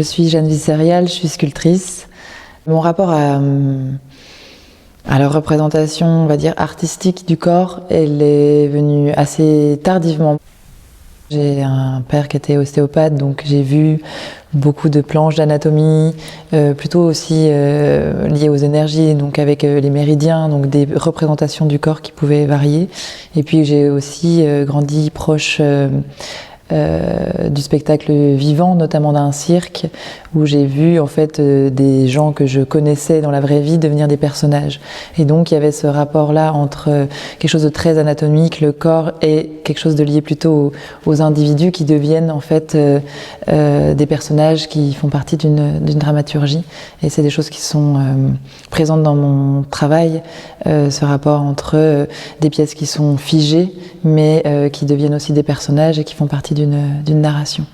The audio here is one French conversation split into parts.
Je suis Jeanne Visserial, je suis sculptrice. Mon rapport à la représentation, on va dire, artistique du corps, elle est venue assez tardivement. J'ai un père qui était ostéopathe, donc j'ai vu beaucoup de planches d'anatomie, plutôt aussi liées aux énergies, donc avec les méridiens, donc des représentations du corps qui pouvaient varier. Et puis j'ai aussi grandi proche du spectacle vivant, notamment d'un cirque, où j'ai vu en fait des gens que je connaissais dans la vraie vie devenir des personnages. Et donc il y avait ce rapport-là entre quelque chose de très anatomique, le corps, et quelque chose de lié plutôt aux individus qui deviennent en fait des personnages qui font partie d'une dramaturgie. Et c'est des choses qui sont présentes dans mon travail, ce rapport entre des pièces qui sont figées, mais qui deviennent aussi des personnages et qui font partie d'une narration.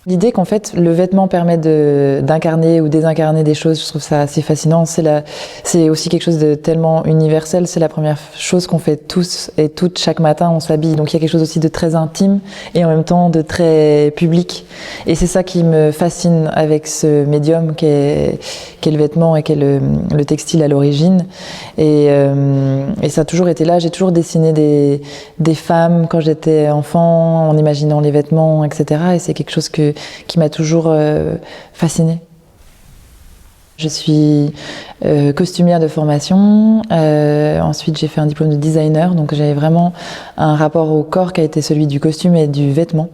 L'idée qu'en fait le vêtement permet d'incarner ou désincarner des choses, je trouve ça assez fascinant. C'est aussi quelque chose de tellement universel, c'est la première chose qu'on fait tous et toutes chaque matin, on s'habille. Donc il y a quelque chose aussi de très intime et en même temps de très public. Et c'est ça qui me fascine avec ce médium qu'est le vêtement et qu'est le textile à l'origine. Et ça a toujours été là. J'ai toujours dessiné des femmes quand j'étais enfant, en imaginant les vêtements, etc. Et c'est quelque chose qui m'a toujours fascinée. Je suis costumière de formation, ensuite j'ai fait un diplôme de designer, donc j'avais vraiment un rapport au corps qui a été celui du costume et du vêtement.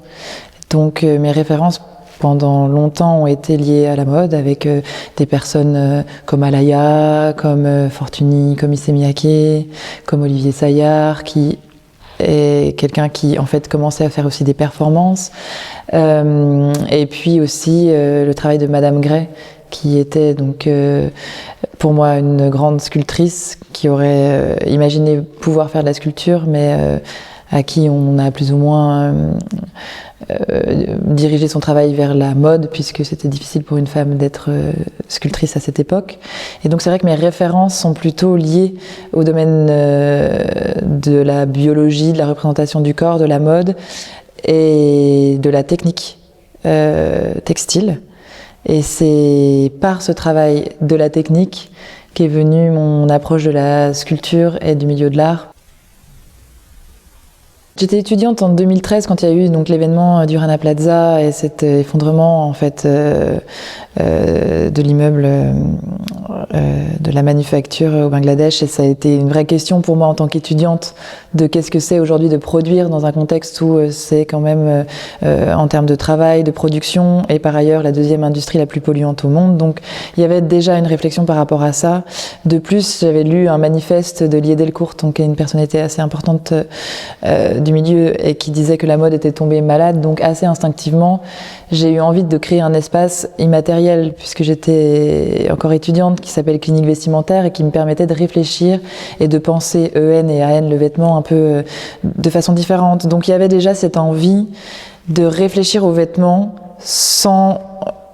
Donc mes références pendant longtemps ont été liées à la mode, avec des personnes comme Alaya, comme Fortuny, comme Issey Miyake, comme Olivier Saillard, qui est quelqu'un qui en fait commençait à faire aussi des performances, et puis aussi le travail de Madame Gray, qui était donc pour moi une grande sculptrice qui aurait imaginé pouvoir faire de la sculpture, mais à qui on a plus ou moins dirigé son travail vers la mode, puisque c'était difficile pour une femme d'être sculptrice à cette époque. Et donc c'est vrai que mes références sont plutôt liées au domaine de la biologie, de la représentation du corps, de la mode et de la technique textile. Et c'est par ce travail de la technique qu'est venue mon approche de la sculpture et du milieu de l'art. J'étais étudiante en 2013 quand il y a eu donc l'événement du Rana Plaza et cet effondrement en fait de l'immeuble de la manufacture au Bangladesh, et ça a été une vraie question pour moi en tant qu'étudiante de qu'est-ce que c'est aujourd'hui de produire dans un contexte où c'est quand même en termes de travail, de production, et par ailleurs la deuxième industrie la plus polluante au monde. Donc il y avait déjà une réflexion par rapport à ça. De plus, j'avais lu un manifeste de Lié Delcourt, donc une personnalité assez importante du milieu, et qui disait que la mode était tombée malade. Donc assez instinctivement, j'ai eu envie de créer un espace immatériel, puisque j'étais encore étudiante, qui s'appelle Clinique Vestimentaire, et qui me permettait de réfléchir et de penser EN et AN, le vêtement, un peu de façon différente. Donc il y avait déjà cette envie de réfléchir aux vêtements sans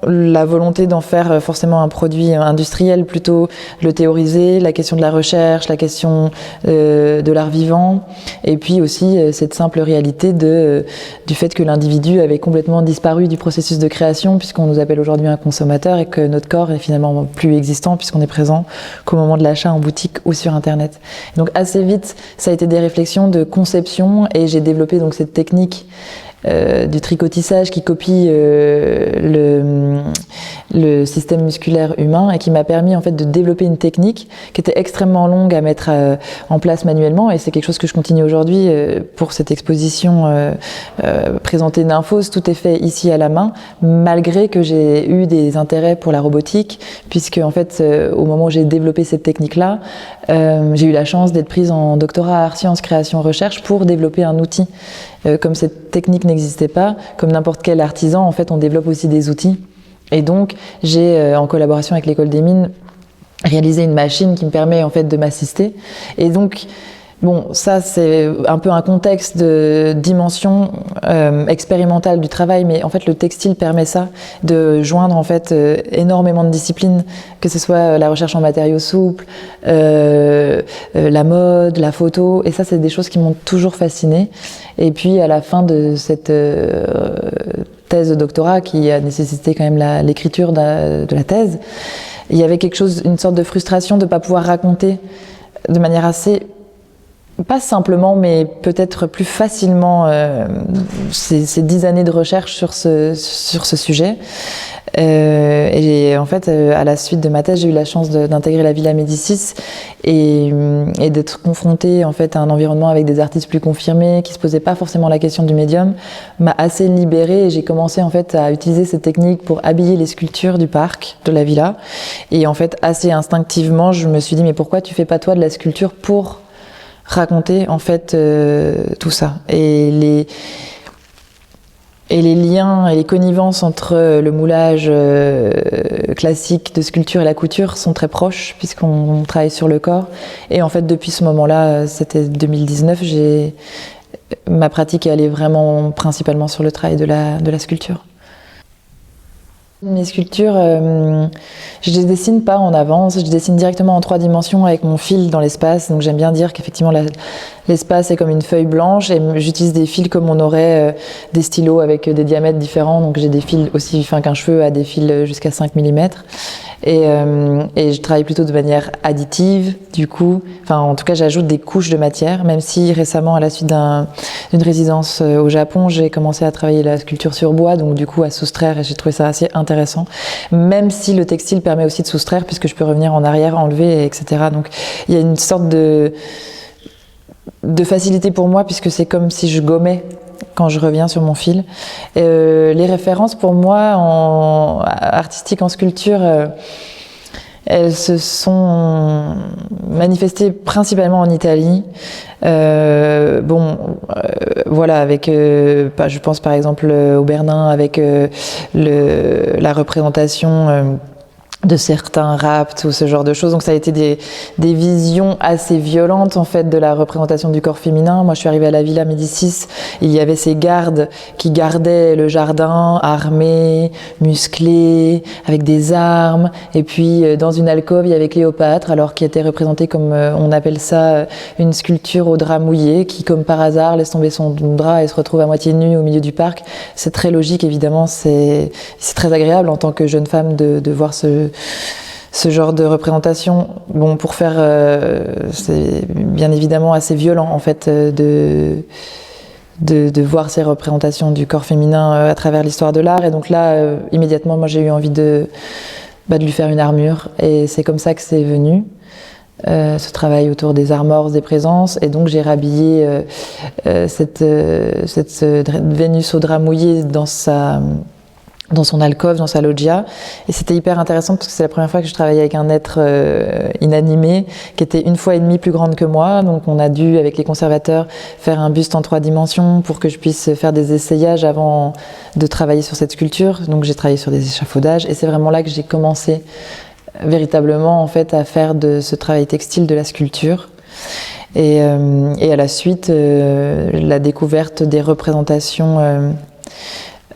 la volonté d'en faire forcément un produit industriel, plutôt le théoriser, la question de la recherche, la question de l'art vivant, et puis aussi cette simple réalité du fait que l'individu avait complètement disparu du processus de création, puisqu'on nous appelle aujourd'hui un consommateur, et que notre corps est finalement plus existant puisqu'on est présent qu'au moment de l'achat en boutique ou sur internet. Et donc assez vite, ça a été des réflexions de conception, et j'ai développé donc cette technique du tricotissage qui copie le système musculaire humain, et qui m'a permis en fait de développer une technique qui était extrêmement longue à mettre en place manuellement, et c'est quelque chose que je continue aujourd'hui pour cette exposition présentée Nymphose. Tout est fait ici à la main, malgré que j'ai eu des intérêts pour la robotique, puisque en fait au moment où j'ai développé cette technique-là, j'ai eu la chance d'être prise en doctorat art, sciences, création, recherche pour développer un outil. Comme cette technique n'existait pas, comme n'importe quel artisan, en fait, on développe aussi des outils. Et donc, j'ai, en collaboration avec l'École des Mines, réalisé une machine qui me permet en fait de m'assister. Et donc, bon, ça c'est un peu un contexte de dimension expérimentale du travail, mais en fait le textile permet ça, de joindre en fait énormément de disciplines, que ce soit la recherche en matériaux souples, la mode, la photo, et ça c'est des choses qui m'ont toujours fascinée. Et puis à la fin de cette thèse de doctorat qui a nécessité quand même l'écriture de la thèse. Il y avait quelque chose, une sorte de frustration de ne pas pouvoir raconter de manière assez, pas simplement, mais peut-être plus facilement ces 10 années de recherche sur ce sujet. Et en fait, à la suite de ma thèse, j'ai eu la chance d'intégrer la Villa Médicis et d'être confrontée en fait à un environnement avec des artistes plus confirmés qui se posaient pas forcément la question du médium, m'a assez libérée et j'ai commencé en fait à utiliser cette technique pour habiller les sculptures du parc de la Villa. Et en fait, assez instinctivement, je me suis dit mais pourquoi tu fais pas toi de la sculpture pour raconter en fait tout ça et les liens et les connivences entre le moulage classique de sculpture et la couture sont très proches puisqu'on travaille sur le corps. Et en fait, depuis ce moment-là, c'était 2019, ma pratique est allée vraiment principalement sur le travail de la sculpture. Mes sculptures, je les dessine pas en avance, je dessine directement en 3 dimensions avec mon fil dans l'espace. Donc j'aime bien dire qu'effectivement l'espace est comme une feuille blanche et j'utilise des fils comme on aurait des stylos avec des diamètres différents. Donc j'ai des fils aussi fins qu'un cheveu à des fils jusqu'à 5 mm. Et je travaille plutôt de manière additive, du coup. Enfin, en tout cas, j'ajoute des couches de matière, même si récemment, à la suite d'une résidence au Japon, j'ai commencé à travailler la sculpture sur bois, donc du coup à soustraire, et j'ai trouvé ça assez intéressant. Même si le textile permet aussi de soustraire, puisque je peux revenir en arrière, enlever, etc. Donc il y a une sorte de facilité pour moi, puisque c'est comme si je gommais quand je reviens sur mon fil. Les références pour moi en artistique, en sculpture, elles se sont manifestées principalement en Italie. Voilà, avec, je pense par exemple au Bernin, avec la représentation de certains rapts ou ce genre de choses. Donc ça a été des visions assez violentes en fait de la représentation du corps féminin. Moi je suis arrivée à la Villa Médicis, il y avait ces gardes qui gardaient le jardin, armés, musclés, avec des armes, et puis dans une alcôve il y avait Cléopâtre, alors qui était représentée comme on appelle ça une sculpture au drap mouillé, qui comme par hasard laisse tomber son drap et se retrouve à moitié nue au milieu du parc. C'est très logique évidemment, c'est très agréable en tant que jeune femme de voir ce genre de représentation. Bon, pour faire, c'est bien évidemment assez violent en fait de voir ces représentations du corps féminin à travers l'histoire de l'art. Et donc là, immédiatement, moi j'ai eu envie de lui faire une armure. Et c'est comme ça que c'est venu. Ce travail autour des armors, des présences, et donc j'ai rhabillé cette Vénus au drap mouillé dans son alcôve, dans sa loggia. Et c'était hyper intéressant parce que c'est la première fois que je travaillais avec un être inanimé qui était 1,5 fois plus grande que moi. Donc on a dû, avec les conservateurs, faire un buste en 3 dimensions pour que je puisse faire des essayages avant de travailler sur cette sculpture. Donc j'ai travaillé sur des échafaudages et c'est vraiment là que j'ai commencé véritablement en fait à faire de ce travail textile de la sculpture. Et à la suite, la découverte des représentations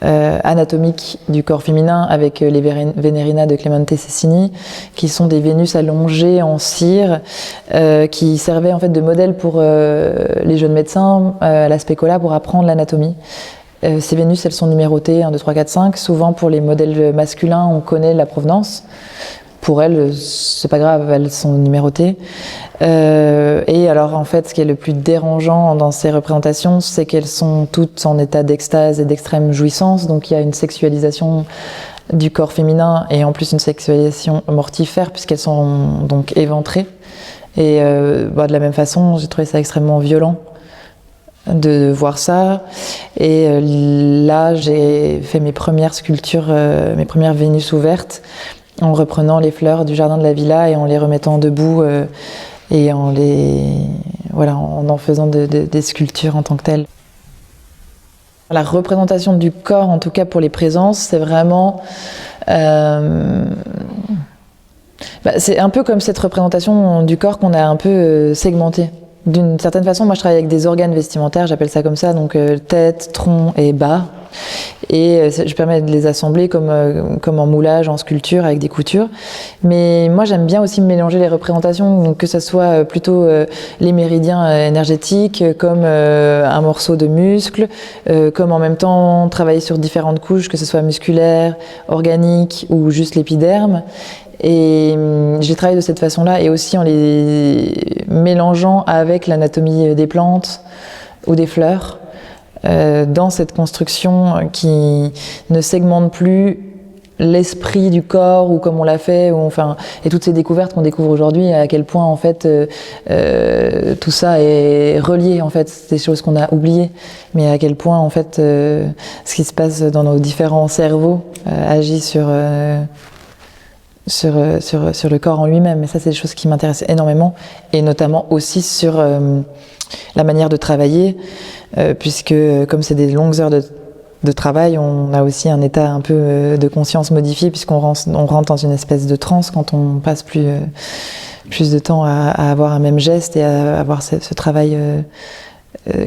anatomiques du corps féminin avec les Venerina de Clemente Cecchini, qui sont des Vénus allongées en cire, qui servaient en fait de modèle pour les jeunes médecins à la Specola pour apprendre l'anatomie. Ces Vénus, elles sont numérotées 1, 2, 3, 4, 5. Souvent pour les modèles masculins, on connaît la provenance. Pour elles, c'est pas grave, elles sont numérotées. Et alors, en fait, ce qui est le plus dérangeant dans ces représentations, c'est qu'elles sont toutes en état d'extase et d'extrême jouissance. Donc, il y a une sexualisation du corps féminin et en plus une sexualisation mortifère puisqu'elles sont donc éventrées. Et de la même façon, j'ai trouvé ça extrêmement violent de voir ça. Et là, j'ai fait mes premières sculptures, mes premières Vénus ouvertes, en reprenant les fleurs du jardin de la villa et en les remettant debout et en faisant des sculptures en tant que telles. La représentation du corps, en tout cas pour les présences, c'est vraiment... c'est un peu comme cette représentation du corps qu'on a un peu segmentée. D'une certaine façon, moi je travaille avec des organes vestimentaires, j'appelle ça comme ça, donc tête, tronc et bas. et je permets de les assembler comme en moulage, en sculpture, avec des coutures. Mais moi, j'aime bien aussi mélanger les représentations, donc que ça soit plutôt les méridiens énergétiques, comme un morceau de muscle, comme en même temps travailler sur différentes couches, que ce soit musculaire, organique ou juste l'épiderme. Et j'ai travaillé de cette façon-là, et aussi en les mélangeant avec l'anatomie des plantes ou des fleurs, dans cette construction qui ne segmente plus l'esprit du corps, ou comme on l'a fait, et toutes ces découvertes qu'on découvre aujourd'hui, à quel point en fait tout ça est relié, en fait, c'est des choses qu'on a oubliées, mais à quel point en fait ce qui se passe dans nos différents cerveaux agit sur le corps en lui-même. Et ça, c'est des choses qui m'intéressent énormément, et notamment aussi sur la manière de travailler, puisque comme c'est des longues heures de travail, on a aussi un état un peu de conscience modifié, puisqu'on rentre dans une espèce de transe quand on passe plus de temps à avoir un même geste et à avoir ce travail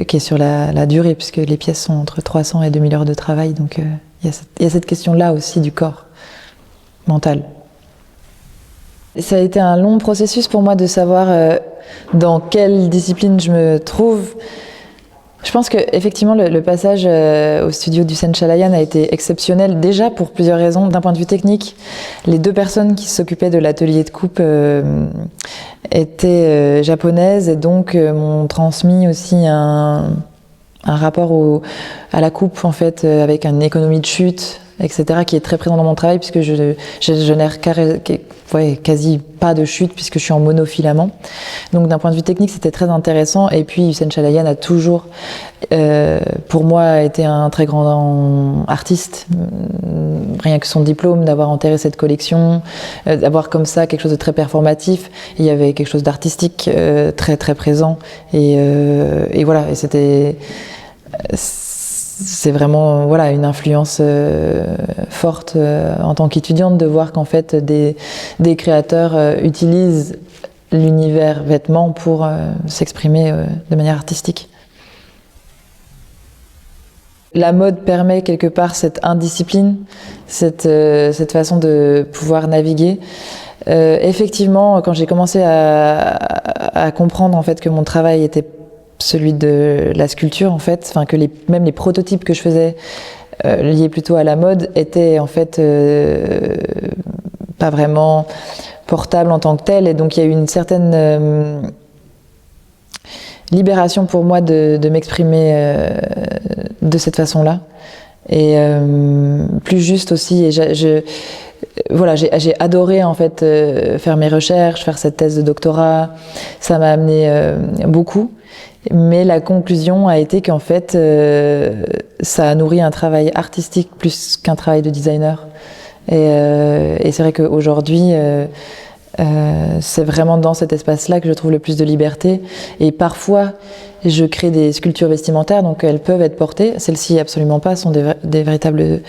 qui est sur la durée, puisque les pièces sont entre 300 et 2000 heures de travail. Donc il y a cette question-là aussi du corps mental. Ça a été un long processus pour moi de savoir dans quelle discipline je me trouve. Je pense qu'effectivement le passage au studio d'Hussein Chalayan a été exceptionnel, déjà pour plusieurs raisons. D'un point de vue technique, les 2 personnes qui s'occupaient de l'atelier de coupe étaient japonaises, et donc m'ont transmis aussi un rapport à la coupe, en fait, avec une économie de chute, etc., qui est très présent dans mon travail, puisque je génère quasi pas de chute, puisque je suis en monofilament. Donc d'un point de vue technique, c'était très intéressant. Et puis Hussein Chalayan a toujours, pour moi, été un très grand artiste. Rien que son diplôme, d'avoir enterré cette collection, d'avoir comme ça quelque chose de très performatif. Il y avait quelque chose d'artistique très très présent. Et voilà, et c'est vraiment une influence forte en tant qu'étudiante, de voir qu'en fait des créateurs utilisent l'univers vêtements pour s'exprimer de manière artistique. La mode permet quelque part cette indiscipline, cette façon de pouvoir naviguer. Effectivement, quand j'ai commencé à comprendre en fait que mon travail était celui de la sculpture, en fait, que même les prototypes que je faisais liés plutôt à la mode étaient en fait pas vraiment portables en tant que tels, et donc il y a eu une certaine libération pour moi de m'exprimer de cette façon-là, et plus juste aussi. Et j'ai adoré en fait faire mes recherches, faire cette thèse de doctorat. Ça m'a amené beaucoup. Mais la conclusion a été qu'en fait, ça a nourri un travail artistique plus qu'un travail de designer. Et c'est vrai qu'aujourd'hui, c'est vraiment dans cet espace-là que je trouve le plus de liberté. Et parfois, je crée des sculptures vestimentaires, donc elles peuvent être portées. Celles-ci, absolument pas, sont des véritables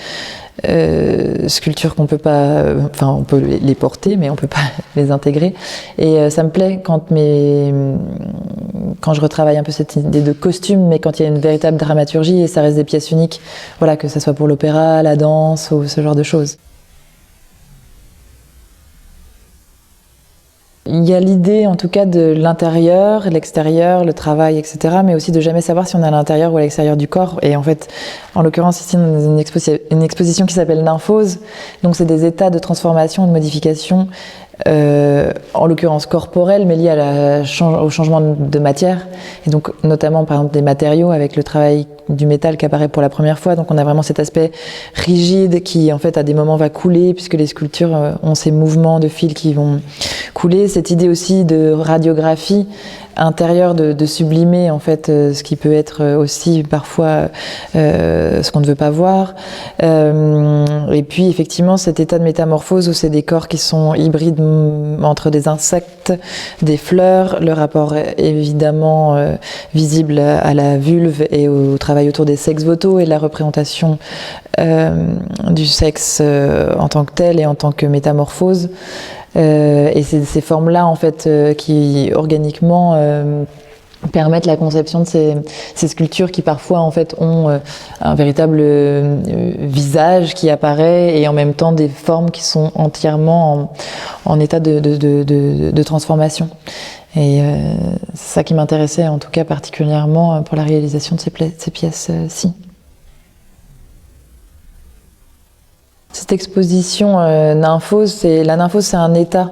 sculptures qu'on peut pas, on peut les porter, mais on peut pas les intégrer. Et ça me plaît quand je retravaille un peu cette idée de costume, mais quand il y a une véritable dramaturgie et ça reste des pièces uniques, que ça soit pour l'opéra, la danse ou ce genre de choses. Il y a l'idée, en tout cas, de l'intérieur, l'extérieur, le travail, etc., mais aussi de jamais savoir si on est à l'intérieur ou à l'extérieur du corps. Et en fait, en l'occurrence, ici, on a une exposition qui s'appelle Nymphose. Donc, c'est des états de transformation et de modification, en l'occurrence corporels, mais liés au changement de matière. Et donc, notamment, par exemple, des matériaux, avec le travail du métal qui apparaît pour la première fois. Donc, on a vraiment cet aspect rigide qui, en fait, à des moments va couler, puisque les sculptures ont ces mouvements de fils qui vont couler. Cette idée aussi de radiographie intérieure, de sublimer en fait ce qui peut être aussi parfois ce qu'on ne veut pas voir. Et puis effectivement cet état de métamorphose où c'est des corps qui sont hybrides entre des insectes, des fleurs, le rapport évidemment visible à la vulve et au travail autour des sexes votaux et de la représentation du sexe en tant que tel et en tant que métamorphose. Et c'est ces formes-là, en fait, qui organiquement permettre la conception de ces sculptures qui parfois en fait ont un véritable visage qui apparaît et en même temps des formes qui sont entièrement en état de transformation. Et c'est ça qui m'intéressait en tout cas particulièrement pour la réalisation de ces pièces-ci. Cette exposition nymphose, la nymphose c'est un état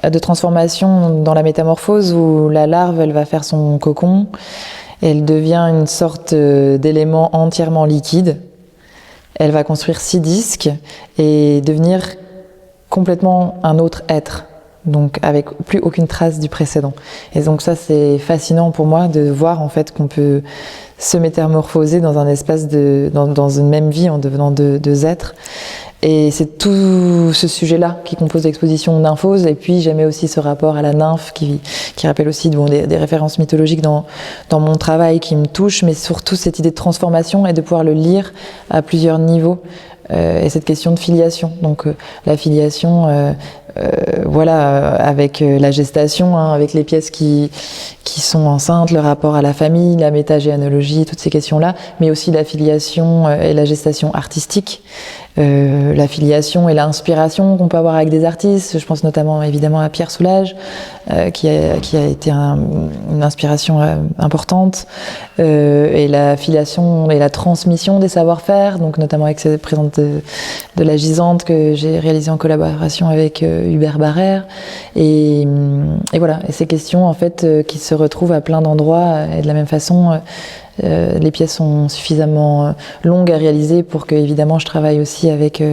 de transformation dans la métamorphose où la larve elle va faire son cocon, elle devient une sorte d'élément entièrement liquide, elle va construire 6 disques et devenir complètement un autre être, donc avec plus aucune trace du précédent. Et donc ça c'est fascinant pour moi de voir en fait qu'on peut se métamorphoser dans un espace dans une même vie en devenant deux êtres. Et c'est tout ce sujet-là qui compose l'exposition Nymphose. Et puis j'aimais aussi ce rapport à la nymphe qui rappelle aussi des références mythologiques dans mon travail qui me touchent, mais surtout cette idée de transformation et de pouvoir le lire à plusieurs niveaux. Et cette question de filiation. Donc la filiation, avec la gestation, avec les pièces qui sont enceintes, le rapport à la famille, la métagénéalogie, toutes ces questions-là, mais aussi la filiation et la gestation artistique. La filiation et l'inspiration qu'on peut avoir avec des artistes. Je pense notamment évidemment à Pierre Soulages, qui a été une inspiration importante, et la filiation et la transmission des savoir-faire, donc notamment avec cette présente de la Gisante que j'ai réalisée en collaboration avec Hubert Barrère. Et voilà, et ces questions en fait qui se retrouvent à plein d'endroits et de la même façon. Les pièces sont suffisamment longues à réaliser pour que, évidemment, je travaille aussi avec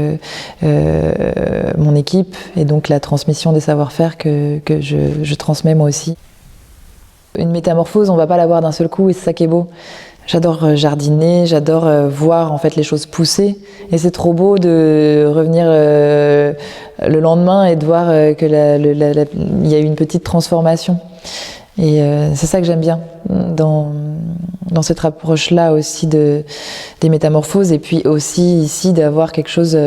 mon équipe et donc la transmission des savoir-faire que je transmets moi aussi. Une métamorphose, on ne va pas l'avoir d'un seul coup et c'est ça qui est beau. J'adore jardiner, j'adore voir en fait les choses pousser et c'est trop beau de revenir le lendemain et de voir que il y a eu une petite transformation. Et c'est ça que j'aime bien dans cette approche-là aussi des métamorphoses et puis aussi ici d'avoir quelque chose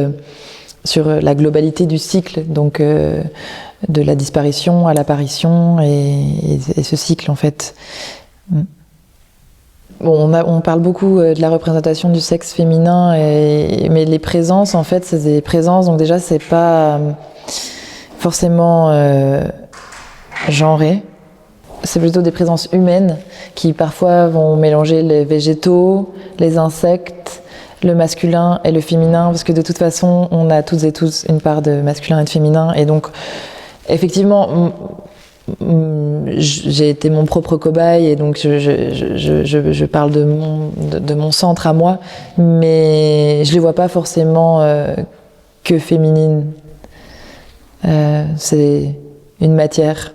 sur la globalité du cycle, donc de la disparition à l'apparition et ce cycle en fait. Bon, on parle beaucoup de la représentation du sexe féminin, mais les présences en fait c'est des présences, donc déjà c'est pas forcément genré. C'est plutôt des présences humaines qui parfois vont mélanger les végétaux, les insectes, le masculin et le féminin, parce que de toute façon, on a toutes et tous une part de masculin et de féminin. Et donc, effectivement, j'ai été mon propre cobaye et donc je parle de mon centre à moi, mais je les vois pas forcément que féminines. C'est une matière.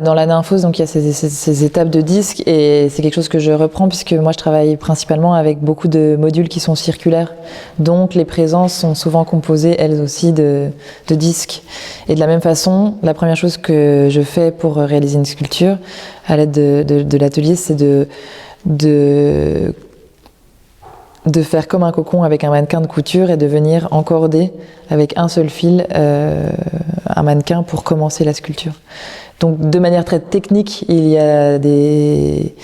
Dans la nymphose, donc il y a ces étapes de disques et c'est quelque chose que je reprends puisque moi je travaille principalement avec beaucoup de modules qui sont circulaires. Donc les présences sont souvent composées elles aussi de disques. Et de la même façon, la première chose que je fais pour réaliser une sculpture à l'aide de l'atelier, c'est de faire comme un cocon avec un mannequin de couture et de venir encorder avec un seul fil un mannequin pour commencer la sculpture. Donc de manière très technique, il y a des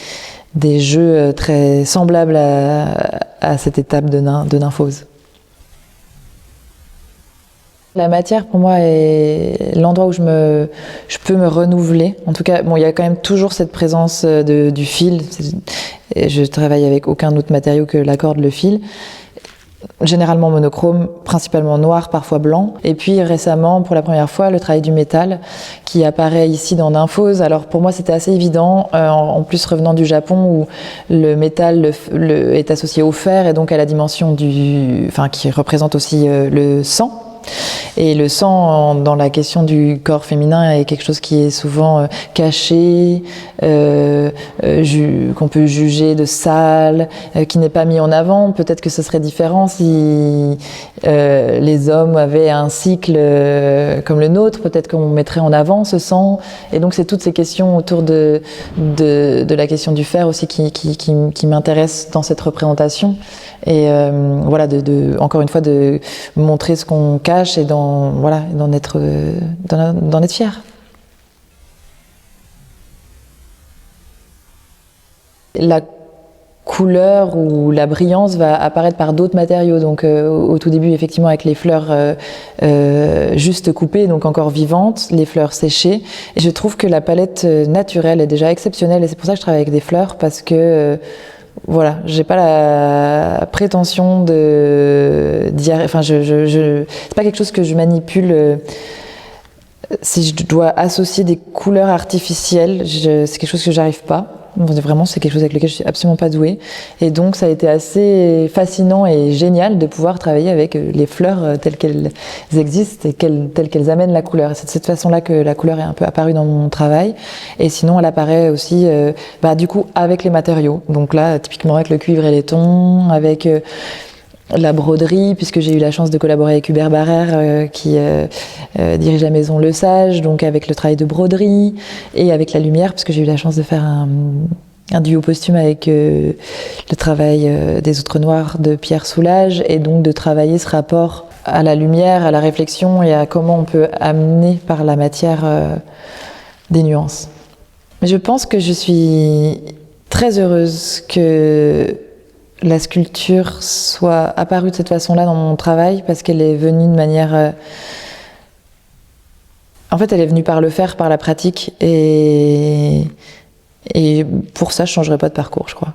jeux très semblables à cette étape de nymphose. La matière pour moi est l'endroit où je peux me renouveler. En tout cas, bon, il y a quand même toujours cette présence du fil. Je travaille avec aucun autre matériau que la corde, le fil. Généralement monochrome, principalement noir, parfois blanc. Et puis récemment, pour la première fois, le travail du métal qui apparaît ici dans Nymphose. Alors pour moi, c'était assez évident, en plus revenant du Japon où le métal est associé au fer et donc à la dimension qui représente aussi le sang. Et le sang, dans la question du corps féminin, est quelque chose qui est souvent caché, qu'on peut juger de sale, qui n'est pas mis en avant. Peut-être que ce serait différent si les hommes avaient un cycle comme le nôtre. Peut-être qu'on mettrait en avant ce sang. Et donc c'est toutes ces questions autour de la question du fer aussi qui m'intéressent dans cette représentation. Et voilà, encore une fois, de montrer ce qu'on cache et d'en être fier. La couleur ou la brillance va apparaître par d'autres matériaux. Donc au tout début, effectivement, avec les fleurs juste coupées, donc encore vivantes, les fleurs séchées. Et je trouve que la palette naturelle est déjà exceptionnelle, et c'est pour ça que je travaille avec des fleurs, parce que voilà, j'ai pas la prétention enfin, c'est pas quelque chose que je manipule. Si je dois associer des couleurs artificielles, c'est quelque chose que j'arrive pas. Vraiment, c'est quelque chose avec lequel je suis absolument pas douée. Et donc, ça a été assez fascinant et génial de pouvoir travailler avec les fleurs telles qu'elles existent et telles qu'elles amènent la couleur. Et c'est de cette façon-là que la couleur est un peu apparue dans mon travail. Et sinon, elle apparaît aussi, du coup, avec les matériaux. Donc là, typiquement avec le cuivre et les tons, avec la broderie, puisque j'ai eu la chance de collaborer avec Hubert Barrère qui dirige la maison Le Sage, donc avec le travail de broderie, et avec la lumière, puisque j'ai eu la chance de faire un duo posthume avec le travail des Outres Noirs de Pierre Soulages, et donc de travailler ce rapport à la lumière, à la réflexion et à comment on peut amener par la matière des nuances. Je pense que je suis très heureuse que la sculpture soit apparue de cette façon-là dans mon travail, parce qu'elle est venue de manière... En fait, elle est venue par le faire, par la pratique, et pour ça, je ne changerais pas de parcours, je crois.